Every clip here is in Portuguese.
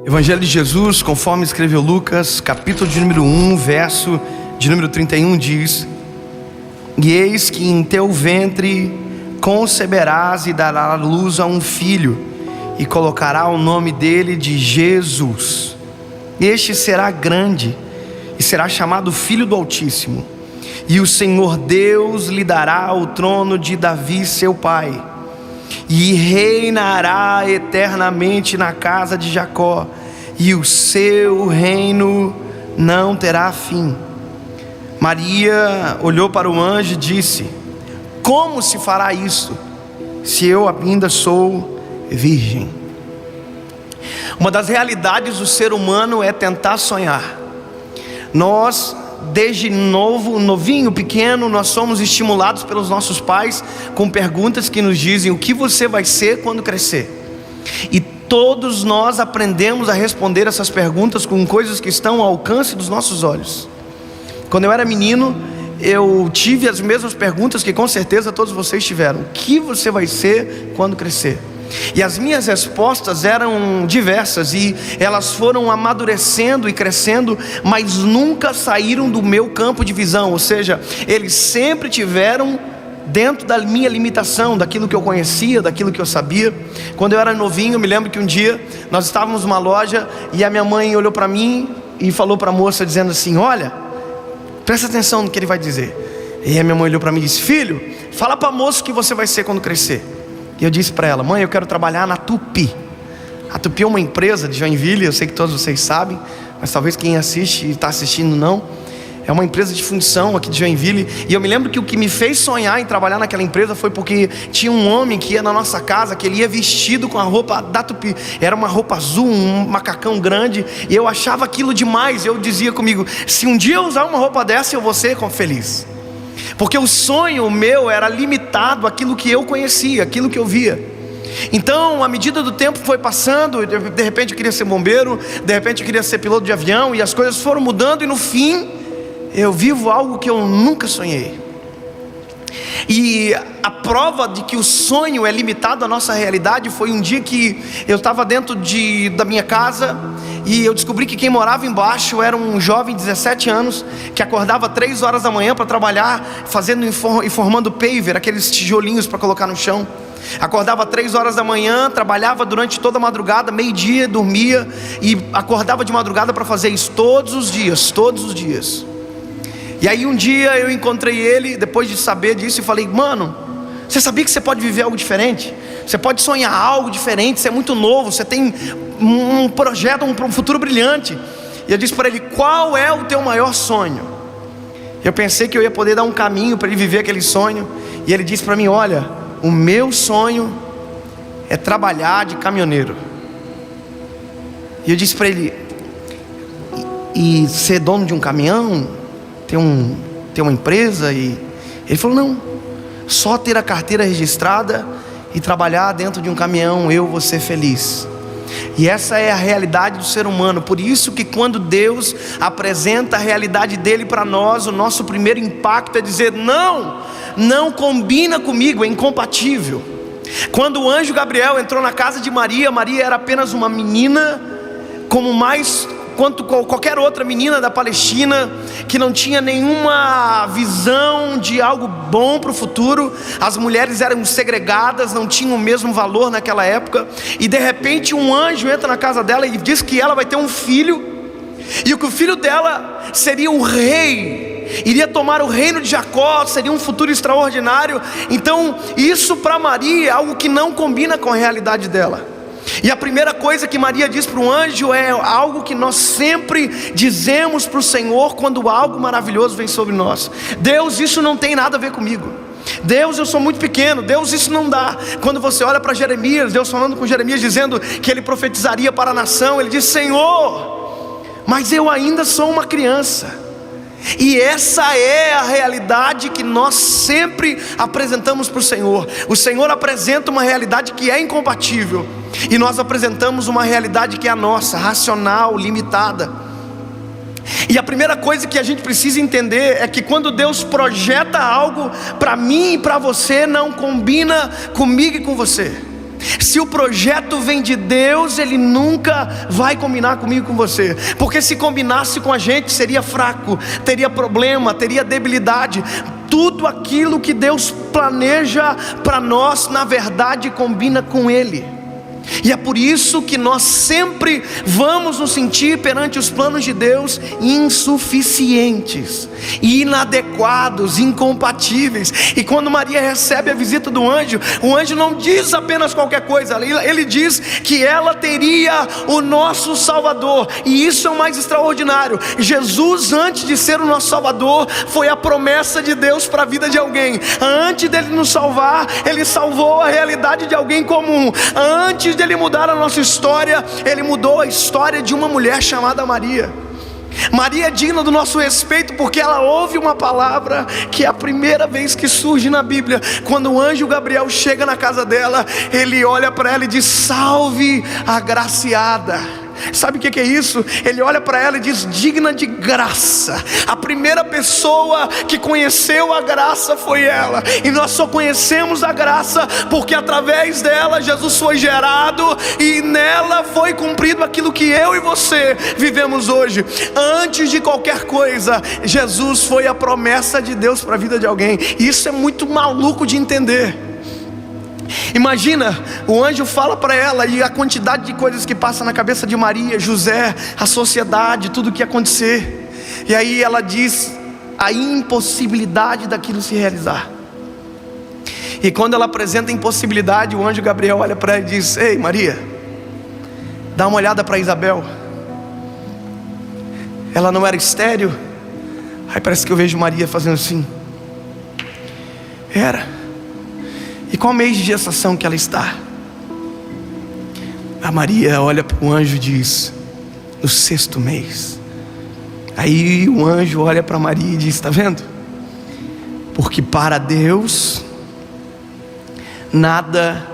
Evangelho de Jesus, conforme escreveu Lucas, capítulo de número 1, verso de número 31, diz: E eis que em teu ventre conceberás e darás à luz a um filho, e colocará o nome dele de Jesus. Este será grande, e será chamado Filho do Altíssimo. E o Senhor Deus lhe dará o trono de Davi seu pai, e reinará eternamente na casa de Jacó, e o seu reino não terá fim. Maria olhou para o anjo e disse: Como se fará isso, se eu ainda sou virgem? Uma das realidades do ser humano é tentar sonhar. Nós, desde novinho, pequeno, nós somos estimulados pelos nossos pais com perguntas que nos dizem: o que você vai ser quando crescer? E todos nós aprendemos a responder essas perguntas com coisas que estão ao alcance dos nossos olhos. Quando eu era menino, eu tive as mesmas perguntas que com certeza todos vocês tiveram: o que você vai ser quando crescer? E as minhas respostas eram diversas, e elas foram amadurecendo e crescendo, mas nunca saíram do meu campo de visão. Ou seja, eles sempre tiveram dentro da minha limitação, daquilo que eu conhecia, daquilo que eu sabia. Quando eu era novinho, eu me lembro que um dia nós estávamos numa loja, e a minha mãe olhou para mim e falou para a moça, dizendo assim: olha, presta atenção no que ele vai dizer. E a minha mãe olhou para mim e disse: filho, fala para a moça o que você vai ser quando crescer. E eu disse para ela: mãe, eu quero trabalhar na Tupi. A Tupi é uma empresa de Joinville, eu sei que todos vocês sabem, mas talvez quem assiste e está assistindo não. É uma empresa de fundição aqui de Joinville. E eu me lembro que o que me fez sonhar em trabalhar naquela empresa foi porque tinha um homem que ia na nossa casa, que ele ia vestido com a roupa da Tupi. Era uma roupa azul, um macacão grande, e eu achava aquilo demais. Eu dizia comigo: se um dia eu usar uma roupa dessa, eu vou ser feliz. Porque o sonho meu era limitado àquilo que eu conhecia, aquilo que eu via. Então, à medida do tempo foi passando, de repente eu queria ser bombeiro, de repente eu queria ser piloto de avião, e as coisas foram mudando, e no fim eu vivo algo que eu nunca sonhei. E a prova de que o sonho é limitado à nossa realidade foi um dia que eu estava dentro da minha casa, e eu descobri que quem morava embaixo era um jovem de 17 anos, que acordava 3 horas da manhã para trabalhar, fazendo e formando paver, aqueles tijolinhos para colocar no chão. Acordava 3 horas da manhã, trabalhava durante toda a madrugada, meio-dia, dormia, e acordava de madrugada para fazer isso todos os dias. E aí um dia eu encontrei ele, depois de saber disso, e falei: mano, você sabia que você pode viver algo diferente? Você pode sonhar algo diferente, você é muito novo, você tem um projeto, um futuro brilhante. E eu disse para ele: qual é o teu maior sonho? Eu pensei que eu ia poder dar um caminho para ele viver aquele sonho. E ele disse para mim: olha, o meu sonho é trabalhar de caminhoneiro. E eu disse para ele: e ser dono de um caminhão? Ter uma empresa? E ele falou: não, só ter a carteira registrada e trabalhar dentro de um caminhão, eu vou ser feliz. E essa é a realidade do ser humano. Por isso que quando Deus apresenta a realidade dele para nós, o nosso primeiro impacto é dizer: não combina comigo, é incompatível. Quando o anjo Gabriel entrou na casa de Maria, Maria era apenas uma menina, quanto qualquer outra menina da Palestina, que não tinha nenhuma visão de algo bom para o futuro. As mulheres eram segregadas, não tinham o mesmo valor naquela época. E de repente um anjo entra na casa dela e diz que ela vai ter um filho, e que o filho dela seria o rei, iria tomar o reino de Jacó, seria um futuro extraordinário. Então isso para Maria é algo que não combina com a realidade dela. E a primeira coisa que Maria diz para o anjo é algo que nós sempre dizemos para o Senhor quando algo maravilhoso vem sobre nós: Deus, isso não tem nada a ver comigo. Deus, eu sou muito pequeno. Deus, isso não dá. Quando você olha para Jeremias, Deus falando com Jeremias, dizendo que ele profetizaria para a nação, ele diz: Senhor, mas eu ainda sou uma criança. E essa é a realidade que nós sempre apresentamos para o Senhor. O Senhor apresenta uma realidade que é incompatível, e nós apresentamos uma realidade que é a nossa, racional, limitada. E a primeira coisa que a gente precisa entender é que quando Deus projeta algo para mim e para você, não combina comigo e com você. Se o projeto vem de Deus, ele nunca vai combinar comigo e com você, porque se combinasse com a gente seria fraco, teria problema, teria debilidade. Tudo aquilo que Deus planeja para nós, na verdade, combina com Ele. E é por isso que nós sempre vamos nos sentir perante os planos de Deus insuficientes, inadequados, incompatíveis. E quando Maria recebe a visita do anjo, o anjo não diz apenas qualquer coisa, ele diz que ela teria o nosso Salvador. E isso é o mais extraordinário. Jesus, antes de ser o nosso Salvador, foi a promessa de Deus para a vida de alguém. Antes dele nos salvar, ele salvou a realidade de alguém comum. Antes dele mudar a nossa história, ele mudou a história de uma mulher chamada Maria. Maria é digna do nosso respeito porque ela ouve uma palavra que é a primeira vez que surge na Bíblia. Quando o anjo Gabriel chega na casa dela, ele olha para ela e diz: salve agraciada. Sabe o que é isso? Ele olha para ela e diz: digna de graça. A primeira pessoa que conheceu a graça foi ela. E nós só conhecemos a graça porque através dela Jesus foi gerado e nela foi cumprido aquilo que eu e você vivemos hoje. Antes de qualquer coisa, Jesus foi a promessa de Deus para a vida de alguém. E isso é muito maluco de entender. Imagina, o anjo fala para ela e a quantidade de coisas que passa na cabeça de Maria, José, a sociedade, tudo o que ia acontecer. E aí ela diz a impossibilidade daquilo se realizar. E quando ela apresenta a impossibilidade, o anjo Gabriel olha para ela e diz: ei Maria, dá uma olhada para Isabel. Ela não era estéril? Aí parece que eu vejo Maria fazendo assim. Era. E qual mês de gestação que ela está? A Maria olha para o anjo e diz: no 6º mês. Aí o anjo olha para Maria e diz: está vendo? Porque para Deus nada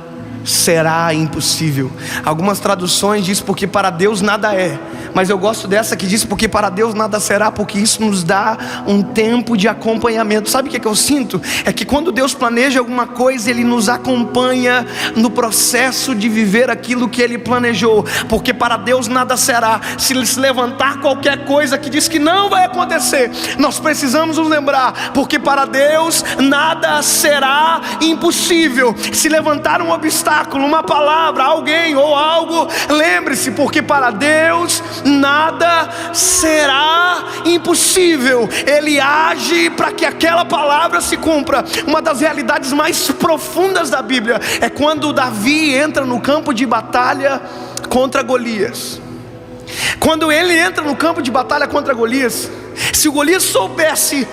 será impossível. Algumas traduções diz porque para Deus nada é, mas eu gosto dessa que diz porque para Deus nada será, porque isso nos dá um tempo de acompanhamento. Sabe o que eu sinto? É que quando Deus planeja alguma coisa, Ele nos acompanha no processo de viver aquilo que Ele planejou. Porque para Deus nada será. Se levantar qualquer coisa que diz que não vai acontecer, nós precisamos nos lembrar, porque para Deus nada será impossível. Se levantar um obstáculo, uma palavra, alguém ou algo, lembre-se, porque para Deus nada será impossível. Ele age para que aquela palavra se cumpra. Uma das realidades mais profundas da Bíblia é quando Davi entra no campo de batalha contra Golias. Quando ele entra no campo de batalha contra Golias, se o Golias soubesse,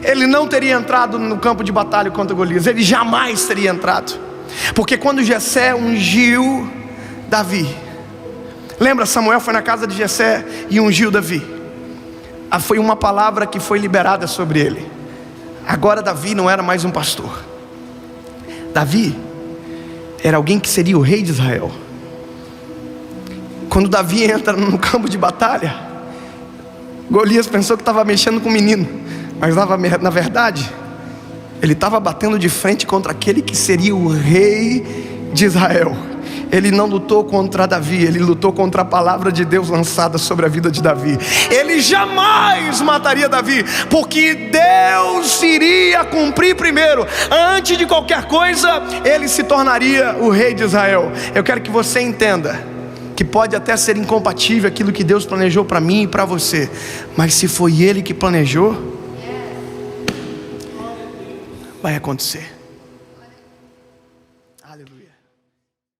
ele não teria entrado no campo de batalha contra Golias. Ele jamais teria entrado. Porque quando Jessé ungiu Davi, lembra, Samuel foi na casa de Jessé e ungiu Davi. Foi uma palavra que foi liberada sobre ele. Agora Davi não era mais um pastor. Davi era alguém que seria o rei de Israel. Quando Davi entra no campo de batalha, Golias pensou que estava mexendo com o menino, mas na verdade ele estava batendo de frente contra aquele que seria o rei de Israel. Ele não lutou contra Davi, ele lutou contra a palavra de Deus lançada sobre a vida de Davi. Ele jamais mataria Davi, porque Deus iria cumprir primeiro. Antes de qualquer coisa, ele se tornaria o rei de Israel. Eu quero que você entenda que pode até ser incompatível aquilo que Deus planejou para mim e para você, mas se foi Ele que planejou, vai acontecer.